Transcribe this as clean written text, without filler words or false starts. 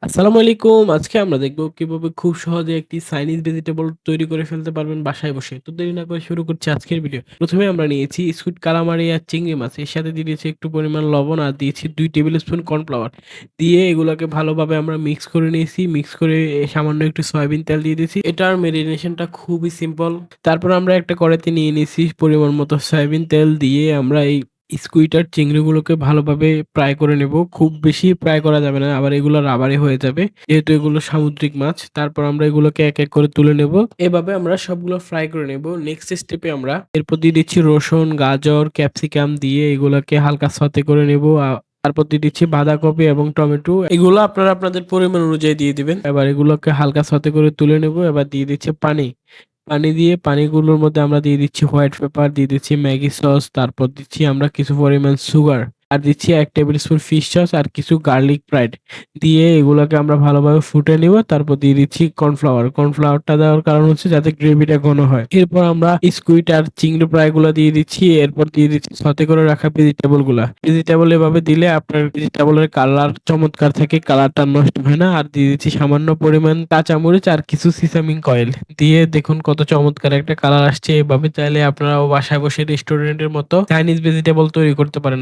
আসসালামু আলাইকুম। আজকে আমরা দেখব কিভাবে খুব সহজে একটি চাইনিজ ভেজিটেবল তৈরি করে ফেলতে পারবেন বাসায় বসে। তো দেরি না করে শুরু করছি আজকের ভিডিও। ১ম এ আমরা নিয়েছি স্কুইড, কালামারি আর চিংড়ি মাছ। এর সাথে দিয়ে দিয়েছি একটু পরিমাণ লবণ আর দিয়েছি ২ টেবিল স্পুন কর্নফ্লাওয়ার। দিয়ে এগুলাকে ভালোভাবে আমরা মিক্স করে নিয়েছি। মিক্স করে সামান্য একটু সয়াবিন তেল দিয়ে দিয়েছি। এটার মেরিনেশনটা খুবই সিম্পল। তারপর আমরা একটা কড়াইতে নিয়ে নিয়েছি পরিমাণ মতো সয়াবিন তেল দিয়ে আমরা এই স্কুইড আর চিংড়িগুলোকে ভালোভাবে ফ্রাই করে নেব। খুব বেশি ফ্রাই করা যাবে না, আবার এগুলো রাবারি হয়ে যাবে। যেহেতু এগুলো সামুদ্রিক মাছ। তারপর আমরা এগুলোকে এক, এক করে তুলে নেব। এভাবে আমরা সবগুলো ফ্রাই করে নেব। নেক্সট স্টেপে আমরা এরপর দিয়ে দিচ্ছি রসুন, গাজর, ক্যাপসিকাম দিয়ে এগুলোকে হালকা সতে করে নেব। তারপর দিয়ে দিচ্ছি বাঁধাকপি এবং টমেটো। এগুলো আপনারা আপনাদের পরিমাণ অনুযায়ী দিয়ে দিবেন। এবার এগুলোকে হালকা সতে করে তুলে নেব। এবার দিয়ে দিচ্ছি পানি। পানি দিয়ে পানিগুলোর মধ্যে আমরা দিয়ে দিচ্ছি হোয়াইট পেপার, দিয়ে দিচ্ছি ম্যাগি সস, তারপর দিচ্ছি আমরা কিছু পরিমাণ সুগার। আর দিচ্ছি ১ টেবিল স্পুন ফিশ সস আর কিছু গার্লিক ফ্রাইড। দিয়ে এগুলোকে আমরা ভালোভাবে ফুটে নিব। তারপর দিয়ে দিচ্ছি কর্নফ্লাওয়ার। কর্নফ্লাওয়ারটা দেওয়ার কারণ হচ্ছে যাতে গ্রেভিটা ঘন হয়। এরপর আমরা স্কুইড আর চিংড়ি ফ্রাই গুলা দিয়ে দিচ্ছি। এরপর দিয়ে দিচ্ছি সতে করে রাখা ভেজিটেবল গুলা। ভেজিটেবল এভাবে দিলে আপনার ভেজিটেবলের কালার চমৎকার থাকে, কালারটা নষ্ট হয় না। আর দিয়ে দিচ্ছি সামান্য পরিমাণ কাঁচামরিচ আর কিছু সিসামিং অয়েল। দিয়ে দেখুন কত চমৎকার একটা কালার আসছে। এভাবে চাইলে আপনারাও বাসায় বসে রেস্টুরেন্টের মতো চাইনিজ ভেজিটেবল তৈরি করতে পারেন।